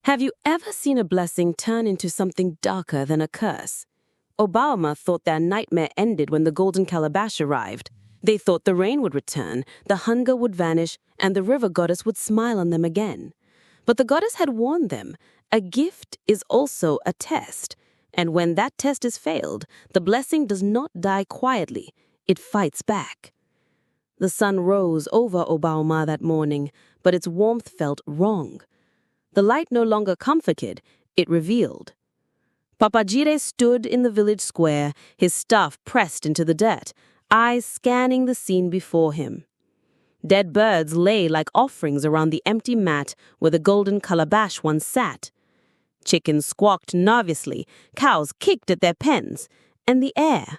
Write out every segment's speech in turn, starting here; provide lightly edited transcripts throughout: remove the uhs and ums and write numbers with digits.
Have you ever seen a blessing turn into something darker than a curse? Obaoma thought their nightmare ended when the Golden Calabash arrived. They thought the rain would return, the hunger would vanish, and the river goddess would smile on them again. But the goddess had warned them, a gift is also a test. And when that test is failed, the blessing does not die quietly, it fights back. The sun rose over Obaoma that morning, but its warmth felt wrong. The light no longer comforted, it revealed. Papagire stood in the village square, his staff pressed into the dirt, eyes scanning the scene before him. Dead birds lay like offerings around the empty mat where the Golden Calabash once sat. Chickens squawked nervously, cows kicked at their pens, and the air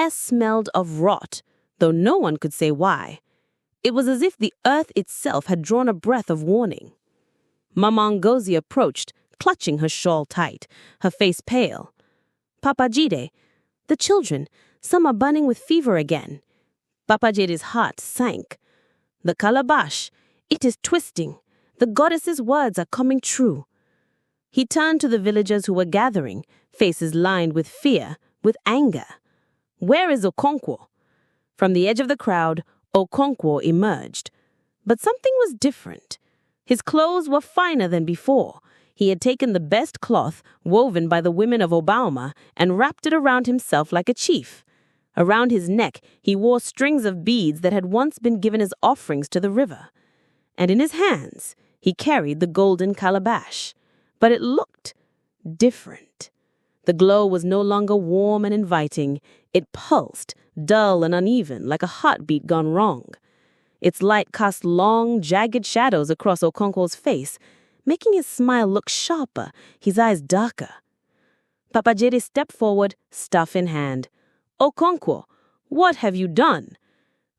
smelled of rot, though no one could say why. It was as if the earth itself had drawn a breath of warning. Mama Ngozi approached, clutching her shawl tight, her face pale. Papagire, the children, some are burning with fever again. Papagire's heart sank. The calabash, it is twisting. The goddess's words are coming true. He turned to the villagers who were gathering, faces lined with fear, with anger. Where is Okonkwo? From the edge of the crowd, Okonkwo emerged. But something was different. His clothes were finer than before. He had taken the best cloth, woven by the women of Obaoma, and wrapped it around himself like a chief. Around his neck, he wore strings of beads that had once been given as offerings to the river. And in his hands, he carried the Golden Calabash. But it looked different. The glow was no longer warm and inviting. It pulsed, dull and uneven, like a heartbeat gone wrong. Its light cast long, jagged shadows across Okonkwo's face, making his smile look sharper, his eyes darker. Papagire stepped forward, staff in hand. Okonkwo, what have you done?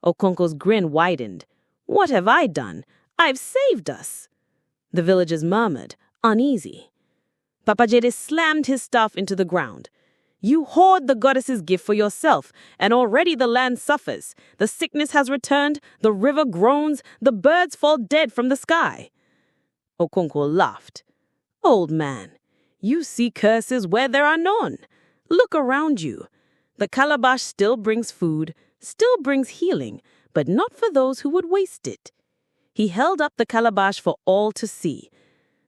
Okonkwo's grin widened. What have I done? I've saved us. The villagers murmured, uneasy. Papagire slammed his staff into the ground. You hoard the goddess's gift for yourself, and already the land suffers. The sickness has returned, the river groans, the birds fall dead from the sky. Okonkwo laughed. Old man, you see curses where there are none. Look around you. The calabash still brings food, still brings healing, but not for those who would waste it. He held up the calabash for all to see.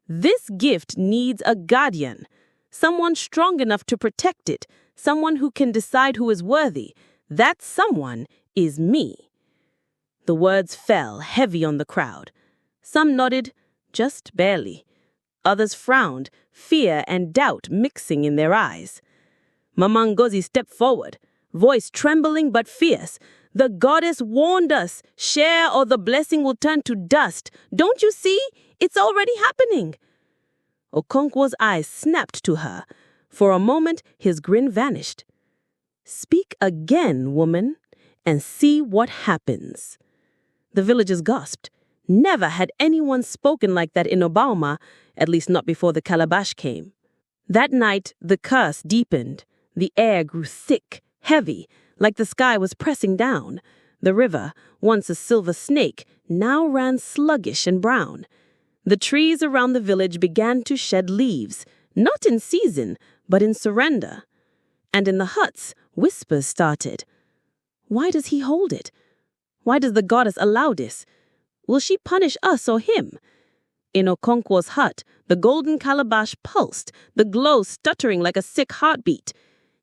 This gift needs a guardian. Someone strong enough to protect it, someone who can decide who is worthy. That someone is me. The words fell heavy on the crowd. Some nodded, just barely. Others frowned, fear and doubt mixing in their eyes. Mama Ngozi stepped forward, voice trembling but fierce. The goddess warned us, share or the blessing will turn to dust. Don't you see? It's already happening. Okonkwo's eyes snapped to her. For a moment, his grin vanished. Speak again, woman, and see what happens. The villagers gasped. Never had anyone spoken like that in Obaoma, at least not before the calabash came. That night, the curse deepened. The air grew thick, heavy, like the sky was pressing down. The river, once a silver snake, now ran sluggish and brown. The trees around the village began to shed leaves, not in season, but in surrender. And in the huts, whispers started. Why does he hold it? Why does the goddess allow this? Will she punish us or him? In Okonkwo's hut, the Golden Calabash pulsed, the glow stuttering like a sick heartbeat.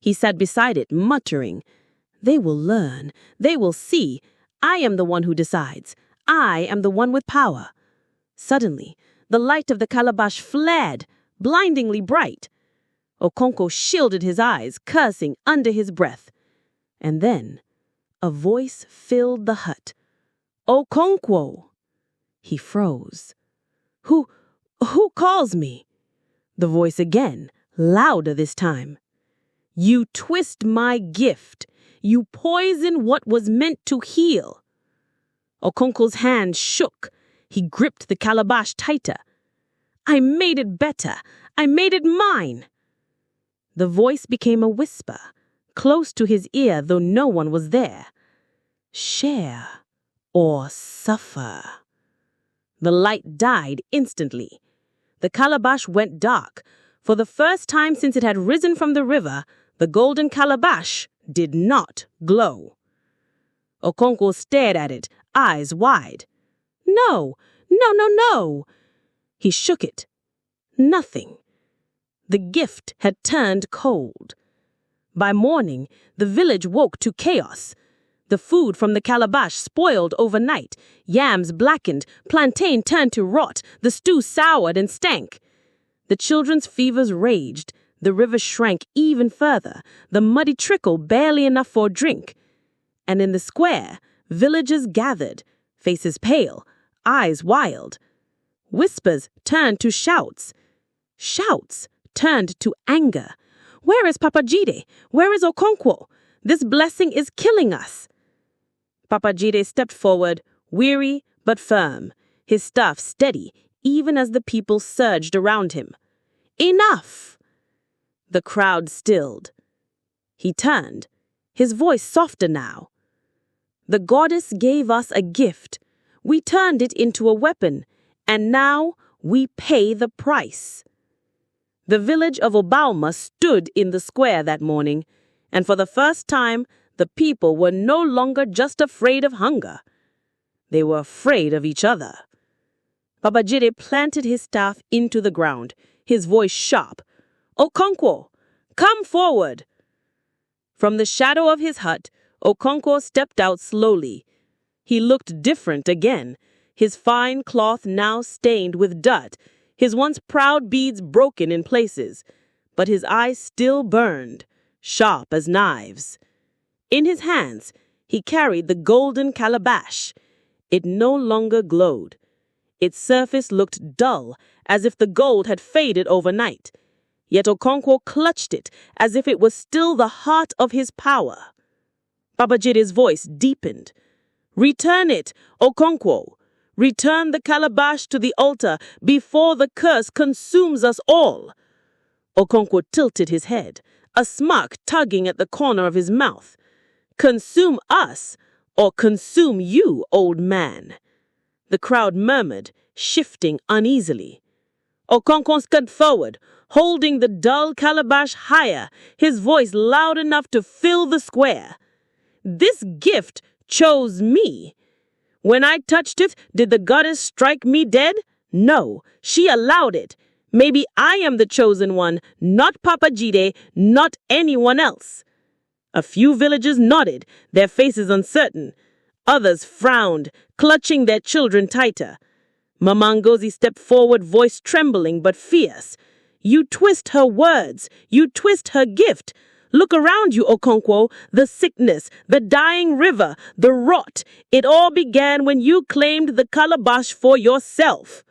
He sat beside it, muttering, They will learn. They will see. I am the one who decides. I am the one with power. Suddenly, the light of the calabash flared, blindingly bright. Okonkwo shielded his eyes, cursing under his breath. And then, a voice filled the hut. Okonkwo! He froze. Who calls me? The voice again, louder this time. You twist my gift. You poison what was meant to heal. Okonkwo's hand shook. He gripped the calabash tighter. I made it better. I made it mine. The voice became a whisper, close to his ear though no one was there. Share or suffer. The light died instantly. The calabash went dark. For the first time since it had risen from the river, the golden calabash did not glow. Okonkwo stared at it, eyes wide. No, no, no, no. He shook it. Nothing. The gift had turned cold. By morning, the village woke to chaos. The food from the calabash spoiled overnight. Yams blackened, plantain turned to rot, the stew soured and stank. The children's fevers raged. The river shrank even further, the muddy trickle barely enough for a drink. And in the square, villagers gathered, faces pale, eyes wild. Whispers turned to shouts. Shouts turned to anger. Where is Papajide? Where is Okonkwo? This blessing is killing us. Papajide stepped forward, weary but firm, his staff steady even as the people surged around him. Enough! The crowd stilled. He turned, his voice softer now. The goddess gave us a gift. We turned it into a weapon, and now we pay the price. The village of Obaoma stood in the square that morning, and for the first time, the people were no longer just afraid of hunger. They were afraid of each other. Papajide planted his staff into the ground, his voice sharp. Okonkwo, come forward! From the shadow of his hut, Okonkwo stepped out slowly. He looked different again, his fine cloth now stained with dirt, his once proud beads broken in places, but his eyes still burned, sharp as knives. In his hands, he carried the golden calabash. It no longer glowed. Its surface looked dull, as if the gold had faded overnight. Yet Okonkwo clutched it as if it was still the heart of his power. Papajide's voice deepened. Return it, Okonkwo. Return the calabash to the altar before the curse consumes us all. Okonkwo tilted his head, a smirk tugging at the corner of his mouth. Consume us, or consume you, old man. The crowd murmured, shifting uneasily. Okonkwo scud forward, holding the dull calabash higher, his voice loud enough to fill the square. This gift chose me. When I touched it, did the goddess strike me dead? No, she allowed it. Maybe I am the chosen one, not Papajide, not anyone else. A few villagers nodded, their faces uncertain. Others frowned, clutching their children tighter. Mama Ngozi stepped forward, voice trembling but fierce. You twist her words, you twist her gift. Look around you, Okonkwo, the sickness, the dying river, the rot. It all began when you claimed the calabash for yourself.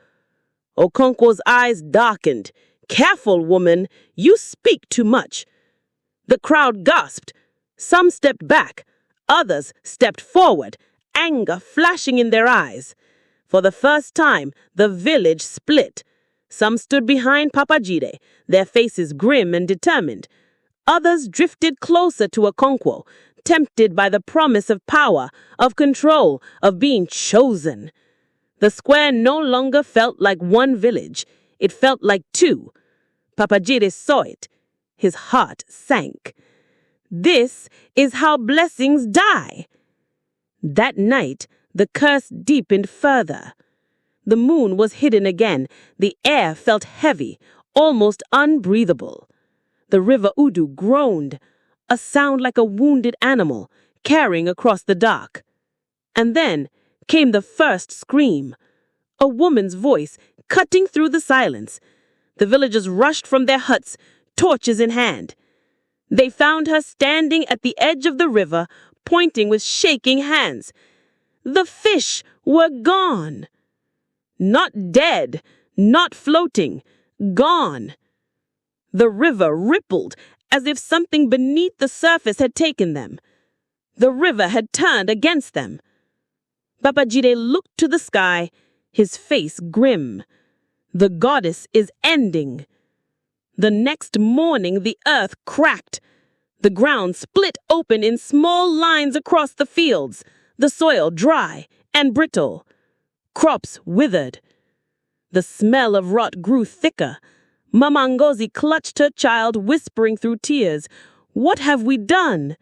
Okonkwo's eyes darkened. Careful, woman, you speak too much. The crowd gasped. Some stepped back, others stepped forward, anger flashing in their eyes. For the first time, the village split. Some stood behind Papajide, their faces grim and determined. Others drifted closer to Okonkwo, tempted by the promise of power, of control, of being chosen. The square no longer felt like one village. It felt like two. Papajide saw it. His heart sank. This is how blessings die. That night, the curse deepened further. The moon was hidden again. The air felt heavy, almost unbreathable. The river Udu groaned, a sound like a wounded animal, carrying across the dark. And then came the first scream, a woman's voice cutting through the silence. The villagers rushed from their huts, torches in hand. They found her standing at the edge of the river, pointing with shaking hands. The fish were gone. Not dead, not floating, gone. The river rippled as if something beneath the surface had taken them. The river had turned against them. Papajide looked to the sky, his face grim. The goddess is ending. The next morning the earth cracked. The ground split open in small lines across the fields, the soil dry and brittle. Crops withered. The smell of rot grew thicker. Mama Ngozi clutched her child, whispering through tears, "What have we done?"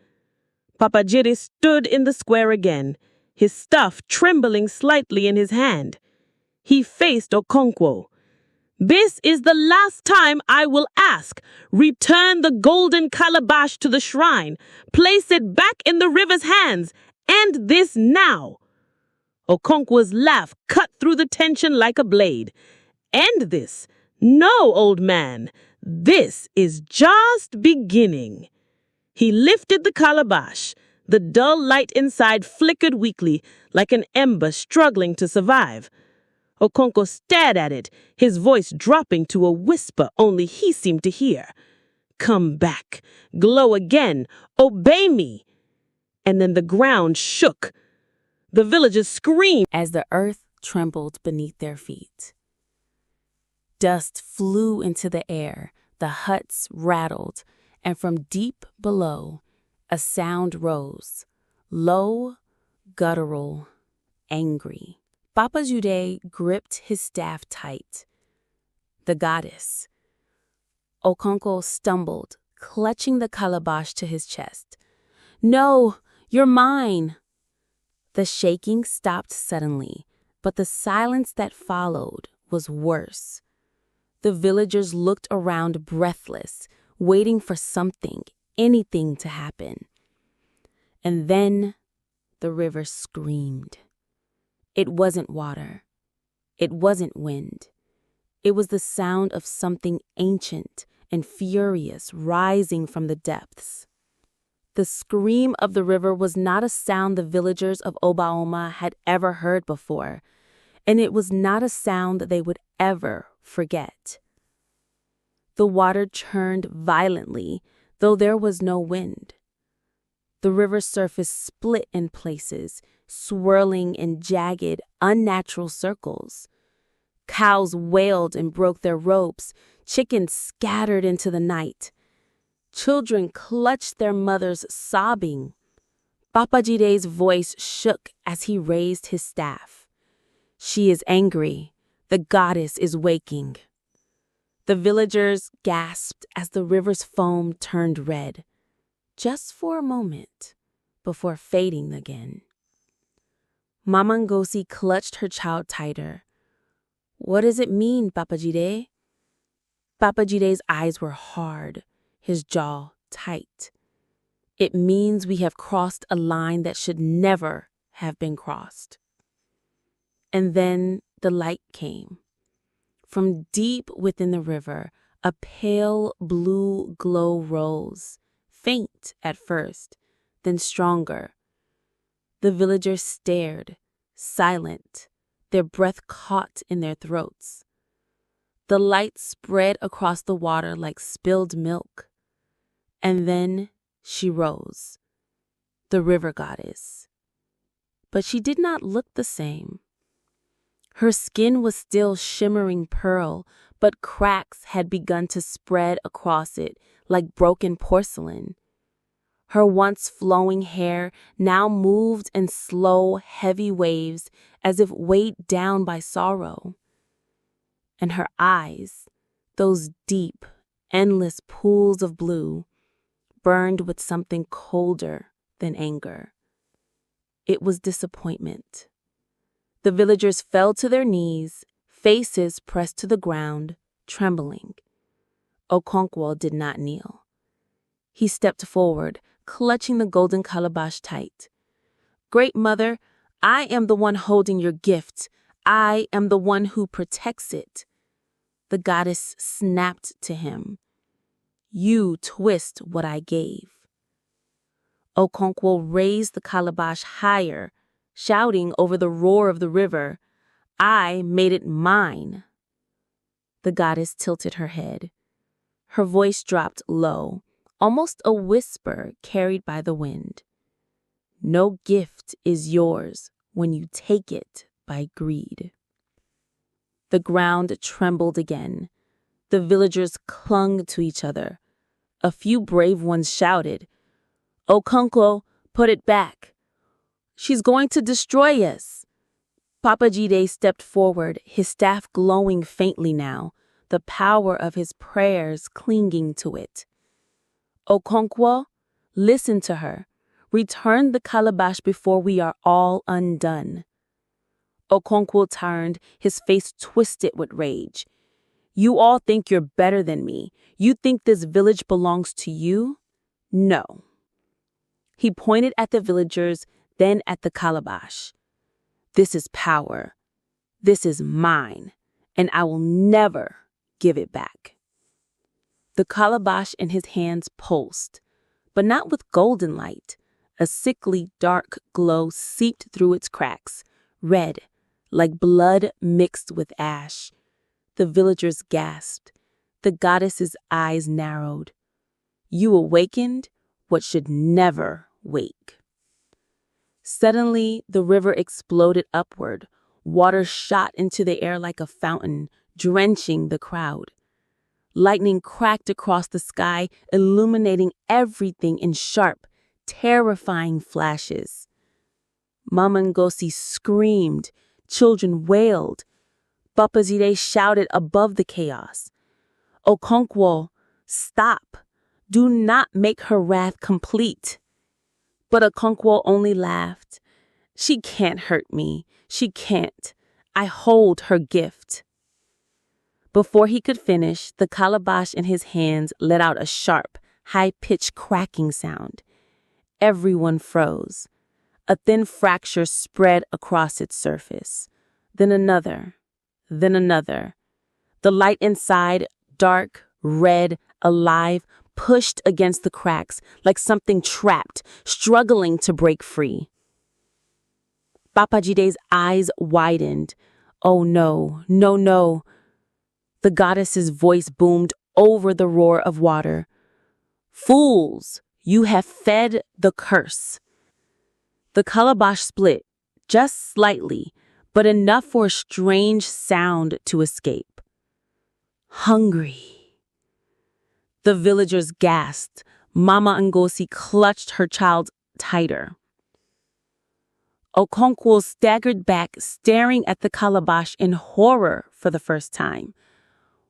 Papa Jide stood in the square again, his staff trembling slightly in his hand. He faced Okonkwo. "This is the last time I will ask. Return the golden calabash to the shrine. Place it back in the river's hands. End this now." Okonkwo's laugh cut through the tension like a blade. "End this? No, old man. This is just beginning." He lifted the calabash. The dull light inside flickered weakly, like an ember struggling to survive. Okonkwo stared at it, his voice dropping to a whisper only he seemed to hear. "Come back. Glow again. Obey me." And then the ground shook. The villagers screamed as the earth trembled beneath their feet. Dust flew into the air, the huts rattled, and from deep below, a sound rose, low, guttural, angry. Papa Jide gripped his staff tight. The goddess. Okonkwo stumbled, clutching the calabash to his chest. "No, you're mine." The shaking stopped suddenly, but the silence that followed was worse. The villagers looked around breathless, waiting for something, anything to happen. And then the river screamed. It wasn't water. It wasn't wind. It was the sound of something ancient and furious rising from the depths. The scream of the river was not a sound the villagers of Obaoma had ever heard before, and it was not a sound they would ever forget. The water churned violently, though there was no wind. The river's surface split in places, swirling in jagged, unnatural circles. Cows wailed and broke their ropes, chickens scattered into the night. Children clutched their mothers, sobbing. Papa Jide's voice shook as he raised his staff. "She is angry. The goddess is waking." The villagers gasped as the river's foam turned red, just for a moment, before fading again. Mama Ngozi clutched her child tighter. "What does it mean, Papa Jide?" Papa Jide's eyes were hard, his jaw tight. "It means we have crossed a line that should never have been crossed." And then the light came. From deep within the river, a pale blue glow rose, faint at first, then stronger. The villagers stared, silent, their breath caught in their throats. The light spread across the water like spilled milk. And then she rose, the river goddess. But she did not look the same. Her skin was still shimmering pearl, but cracks had begun to spread across it like broken porcelain. Her once flowing hair now moved in slow, heavy waves as if weighed down by sorrow. And her eyes, those deep, endless pools of blue, burned with something colder than anger. It was disappointment. The villagers fell to their knees, faces pressed to the ground, trembling. Okonkwo did not kneel. He stepped forward, clutching the golden calabash tight. "Great Mother, I am the one holding your gift. I am the one who protects it." The goddess snapped to him. "You twist what I gave." Okonkwo raised the calabash higher, shouting over the roar of the river, "I made it mine." The goddess tilted her head. Her voice dropped low, almost a whisper carried by the wind. "No gift is yours when you take it by greed." The ground trembled again. The villagers clung to each other. A few brave ones shouted, "Okonkwo, put it back. She's going to destroy us." Papa Jide stepped forward, his staff glowing faintly now, the power of his prayers clinging to it. Okonkwo, listen to her. Return the calabash before we are all undone. Okonkwo turned, his face twisted with rage. You all think you're better than me. You think this village belongs to you? No. He pointed at the villagers, then at the calabash. This is power. This is mine, and I will never give it back. The calabash in his hands pulsed, but not with golden light. A sickly dark glow seeped through its cracks, red, like blood mixed with ash. The villagers gasped. The goddess's eyes narrowed. You awakened what should never wake. Suddenly, the river exploded upward. Water shot into the air like a fountain, drenching the crowd. Lightning cracked across the sky, illuminating everything in sharp, terrifying flashes. Mama Ngozi screamed. Children wailed. Papa Jide shouted above the chaos. Okonkwo, stop. Do not make her wrath complete. But Okonkwo only laughed. She can't hurt me. She can't. I hold her gift. Before he could finish, the calabash in his hands let out a sharp, high-pitched cracking sound. Everyone froze. A thin fracture spread across its surface. Then another. Then another. The light inside, dark, red, alive, pushed against the cracks like something trapped, struggling to break free. Papa Jide's eyes widened. Oh no, no, no. The goddess's voice boomed over the roar of water. Fools, you have fed the curse. The calabash split, just slightly, but enough for a strange sound to escape. Hungry. The villagers gasped. Mama Ngozi clutched her child tighter. Okonkwo staggered back, staring at the calabash in horror for the first time.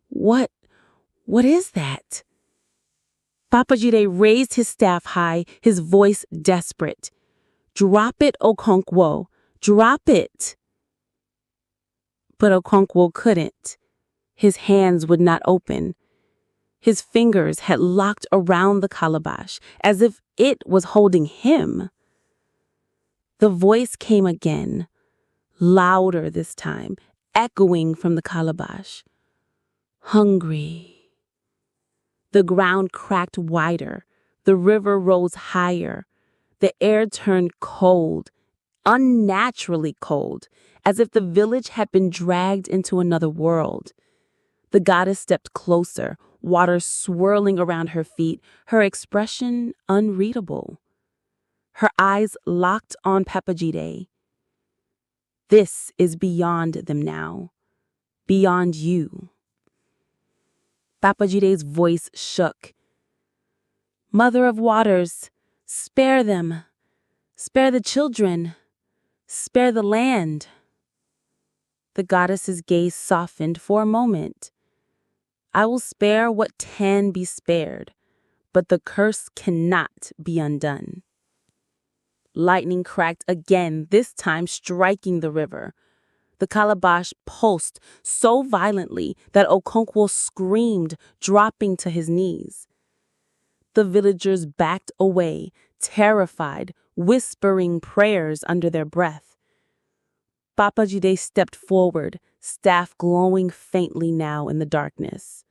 What is that? Papa Jide raised his staff high, his voice desperate. Drop it, Okonkwo. Drop it. But Okonkwo couldn't. His hands would not open. His fingers had locked around the calabash, as if it was holding him. The voice came again, louder this time, echoing from the calabash. Hungry. The ground cracked wider. The river rose higher. The air turned cold, unnaturally cold, as if the village had been dragged into another world. The goddess stepped closer, water swirling around her feet, her expression unreadable. Her eyes locked on Papa Jide. This is beyond them now, beyond you. Papa Jide's voice shook. Mother of waters, spare them. Spare the children. Spare the land. The goddess's gaze softened for a moment. I will spare what can be spared, but the curse cannot be undone. Lightning cracked again, this time striking the river. The calabash pulsed so violently that Okonkwo screamed, dropping to his knees. The villagers backed away, terrified, whispering prayers under their breath. Papa Jide stepped forward, staff glowing faintly now in the darkness.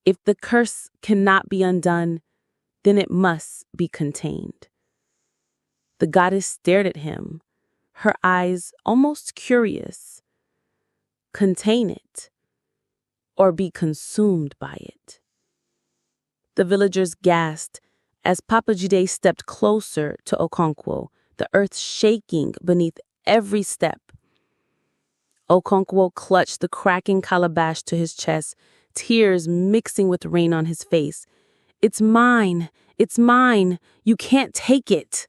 If the curse cannot be undone, then it must be contained. The goddess stared at him, her eyes almost curious. Contain it, or be consumed by it. The villagers gasped as Papa Jide stepped closer to Okonkwo, the earth shaking beneath every step. Okonkwo clutched the cracking calabash to his chest, tears mixing with rain on his face. It's mine! It's mine! You can't take it!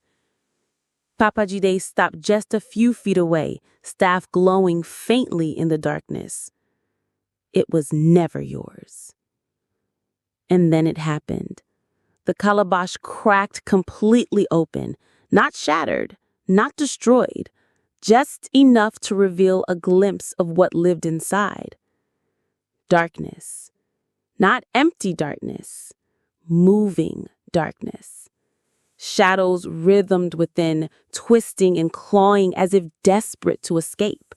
Papa Jide stopped just a few feet away, staff glowing faintly in the darkness. It was never yours. And then it happened. The calabash cracked completely open, not shattered, not destroyed, just enough to reveal a glimpse of what lived inside. Darkness. Not empty darkness, moving darkness. Shadows rhythmed within, twisting and clawing as if desperate to escape.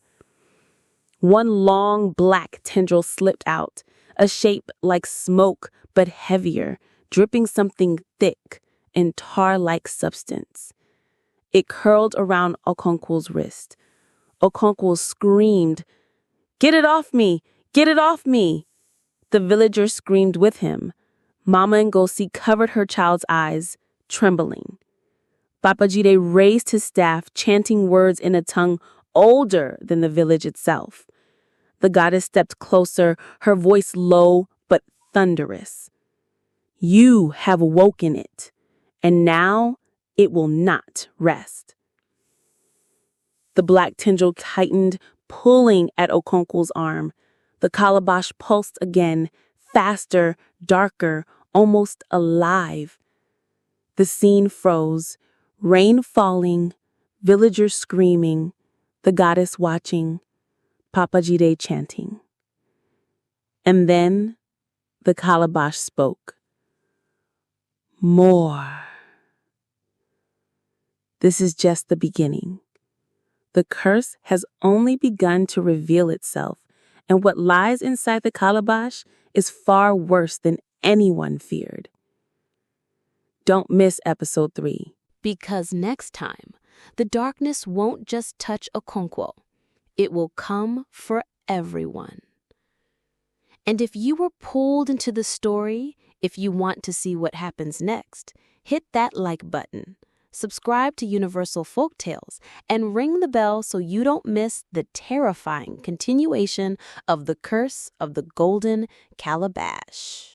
One long black tendril slipped out, a shape like smoke but heavier, dripping something thick and tar-like substance. It curled around Okonkwo's wrist. Okonkwo screamed, "Get it off me! Get it off me!" The villagers screamed with him. Mama Ngozi covered her child's eyes, trembling. Babajide raised his staff, chanting words in a tongue older than the village itself. The goddess stepped closer, her voice low but thunderous. "You have woken it, and now it will not rest." The black tendril tightened, pulling at Okonkwo's arm. The calabash pulsed again, faster, darker, almost alive. The scene froze, rain falling, villagers screaming, the goddess watching, Papajide chanting. And then the calabash spoke. "More. This is just the beginning. The curse has only begun to reveal itself, and what lies inside the calabash is far worse than anyone feared." Don't miss episode 3. Because next time, the darkness won't just touch Okonkwo. It will come for everyone. And if you were pulled into the story, if you want to see what happens next, hit that like button, subscribe to Universal Folktales, and ring the bell so you don't miss the terrifying continuation of the curse of the Golden Calabash.